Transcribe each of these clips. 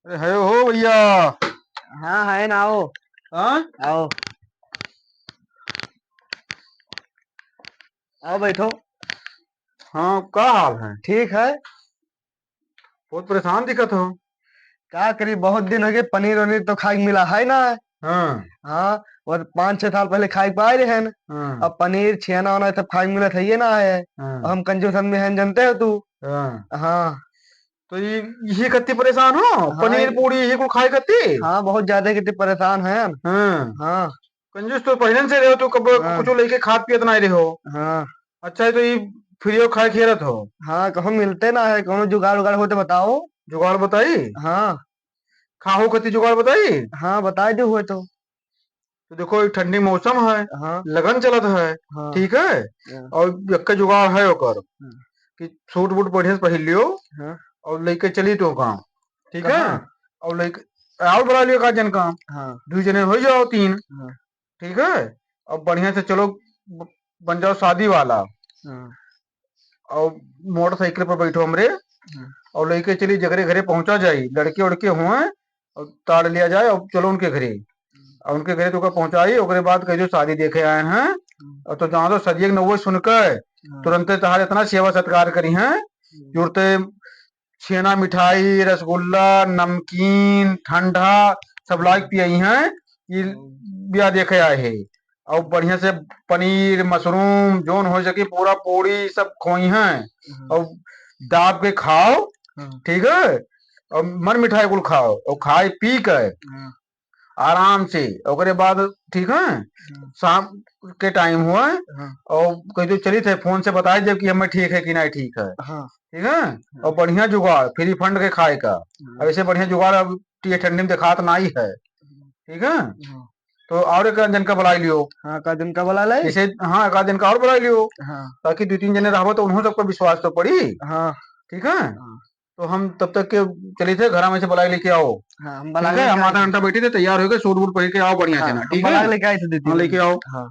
अरे है हो भैया। हाँ है ना, आओ। हाँ आओ आओ बैठो। हाँ, क्या हाल है? ठीक है। बहुत परेशान दिखत हो। क्या करी, बहुत दिन हो गए, पनीर वनीर तो खाई मिला है ना। हाँ हाँ। और 5-6 साल पहले खाई पाए रहे हैं। हाँ अब पनीर छेना वाना सब खाई मिला था, ये ना है। हाँ हम कंजूस आदमी हैं, जानते हो तू। हाँ। हाँ तो ये कत्ती परेशान हो, हाँ पनीर पूड़ी ये को खाए कत्ती। हाँ, बहुत ज्यादा कितने परेशान हैं। हाँ। हाँ कंजूस तो पहले से रहो, तो कब हाँ कुछ लेके खात पियत नहीं रहो। हाँ अच्छा है, तो ये फ्री खाए खेरत हो। हाँ, कहो मिलते ना है, कहो जुगाड़ उगाड़ हो तो बताओ। जुगाड़ बताई। हाँ खाओ कत्ती जुगाड़ बताई। हाँ, बता दो हुए तो। तो देखो, ये ठंडी मौसम है, हाँ लगन चलत है। हाँ ठीक है। हाँ और यक्का जुगाड़ है ओकर हाँ कि सूट बूट बढ़िया से पहन लियो हाँ। और लेके चली तो काम। ठीक है। कहाँ? और लेके और बना लियो का जन काम। हाँ दो जने हो जाओ, तीन। हाँ ठीक है। अब बढ़िया से चलो, ब- बन जाओ शादी वाला। हाँ और मोटरसाइकिल पर बैठो हमरे, हाँ और लेके चली जगरे घरे पहुंचा जाई, लड़के उड़के हुए और ताड़ लिया जाए और चलो उनके घरे। और उनके घरे तो पहुंचाई, ओकरे बाद कह जो शादी देखे आए हैं। और तो जहाँ तो सदिये नौ सुनकर हाँ तुरंत तहार इतना सेवा सत्कार करी हैं। जुड़ते छेना मिठाई रसगुल्ला नमकीन ठंडा सब लाइक पियाई हैं। ये ब्याह देखे आए है। और बढ़िया से पनीर मशरूम जोन हो सके पूरा पूरी सब खोई हैं। और दाब के खाओ। हाँ ठीक है। और मन मिठाई कुल खाओ और खाए पी कर हाँ आराम से। ओकरे बाद ठीक है, शाम के टाइम हुआ है। हाँ और कहीं तो चली थे फोन से बताए जब कि हमें ठीक है कि नहीं ठीक है। हाँ ठीक है। और बढ़िया जुगाड़ फ्री फंड के खाए का। हाँ अब ऐसे बढ़िया जुगाड़ अब ये ठंडी में दिखात नहीं है। ठीक है। हाँ तो और एक जन का बुला लियो। हाँ, का दिन का बोला ले। जैसे हाँ, एक आध जन का और बुला लियो, हाँ ताकि दो तीन जने रहो तो उन्होंने सबको विश्वास तो पड़ी। हाँ ठीक है। हाँ तो हम तब तक के चले थे घर में से बुलाई लेके आओ। हाँ, हम ठीक बलाग है, लेके हम आए आधा थे। घंटा बैठे थे, तैयार हो गए, सूट बूट पहन के आओ बढ़िया हाँ, से ना। हम ठीक है। बलाग लेके आए थे हाँ, 2-3 दिन। लेके आओ। हाँ।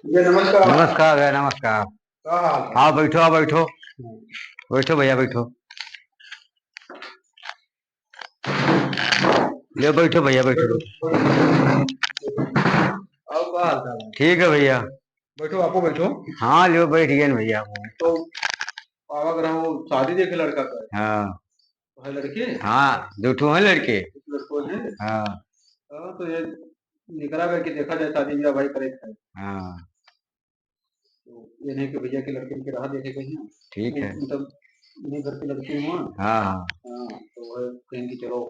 ये नमस्कार। नमस्कार भैया, नमस्कार। क्या हाल है? हाँ बैठो, आप बैठो। बैठो भैया, बैठो। ले बैठो भैया, बैठो बैठो। और क्या हाल चाल है? ठीक है भैया। बैठो, आपको बैठो। हाँ लियो, बैठ गए न भैया वो। तो पावा ग्रह वो शादी देखे लड़का का है। हाँ तो है लड़के। हाँ, दूठो हैं लड़के। लड़कों है। हाँ हाँ, तो ये निकला करके देखा जाए शादी ब्याह भाई करे है। हाँ, तो ये नहीं कि भैया के लड़के के राह देखे कहीं। ठीक है। मतलब इन्हीं घर की लड़की हुआ। हाँ हाँ, हाँ, तो वह कहेंगे चलो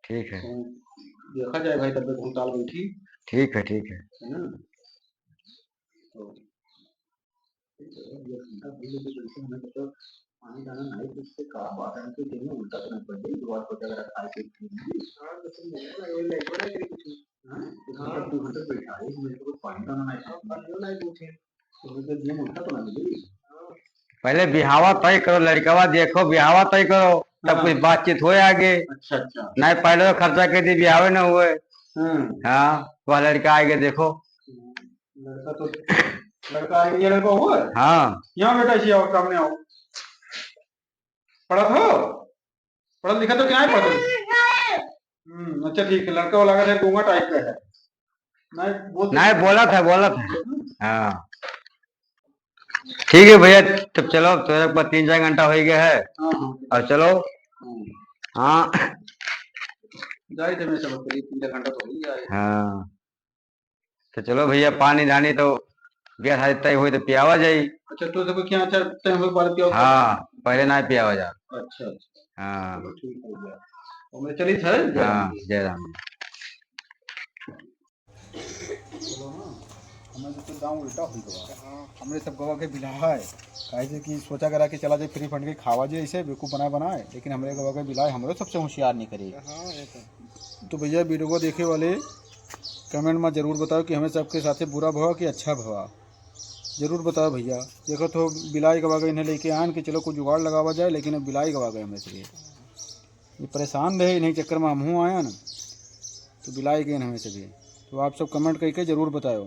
ठीक है। कहीं देखा जाए भाई, तब तक ताल बैठी ठीक है, ठीक है। है ना। तो ये घंटा पहले तो जैसे हमें तो आने जाना नहीं, तो इससे का बात है कि दिन में उल्टा करना पड़ जाए दुआ को अगर खाए के हाँ, तो तुम नहीं ना, ये नहीं बोला कि कुछ। हाँ, हाँ, 2 घंटे बैठा है, मेरे को पानी डालना नहीं, पानी नहीं पूछे तो मुझे दिन उल्टा तो ना मिली। पहले बिहावा तय करो, लड़कवा देखो, बिहावा तय करो, तब कुछ बातचीत हो आगे। अच्छा अच्छा। नहीं पहले तो खर्चा कर दी, बिहावे न हुए। हम्म। हाँ, वह लड़का आएगा देखो। लड़का तो लड़का आएगा, ये लड़का हुआ है। हाँ यहाँ बेटा इसी आओ, सामने आओ। पढ़ा था, पढ़ा लिखा तो क्या है पढ़ा। अच्छा ठीक है, लड़का वाला लगा था गूंगा टाइप का है। नहीं, बोला था, बोला था। हाँ ठीक है भैया, तब चलो, तेरे पास 3-4 घंटा हो गया है। हाँ हाँ। और चलो। हाँ जाए थे मैं सब करीब 3-4 घंटा तो हो ही जाए। हाँ, तो चलो भैया, पानी धानी तो ब्याह शादी तय हुई तो पियावा जाई। अच्छा, तो देखो क्या अच्छा टाइम हो बात किया। हाँ, पहले ना पियावा जा। अच्छा अच्छा, हाँ चलो ठीक हो गया। तो मैं चली था हाँ, जय राम। चलो ना, हमें तो दाम उल्टा हो गया। हमने सब गवा के बिला है, काहे से कि सोचा करा कि चला जाए फ्री फंड के खावा जाए, ऐसे बेवकूफ़ बनाए बनाए, लेकिन हमरे गवा के बिलाए हमरे सबसे होशियार नहीं करी। तो भैया वीडियो को देखे वाले कमेंट में ज़रूर बताओ कि हमें सबके साथ बुरा भवा कि अच्छा भवा। जरूर बताओ भैया। देखो तो बिलाई गवा गए, इन्हें लेके आन कि चलो कुछ जुगाड़ लगावा जाए, लेकिन अब बिलाई गवा गए हमें से ये परेशान रहे, इन्हीं चक्कर में हम आया ना, तो बिलाई गए हमें से भी। तो आप सब कमेंट करके ज़रूर बताओ।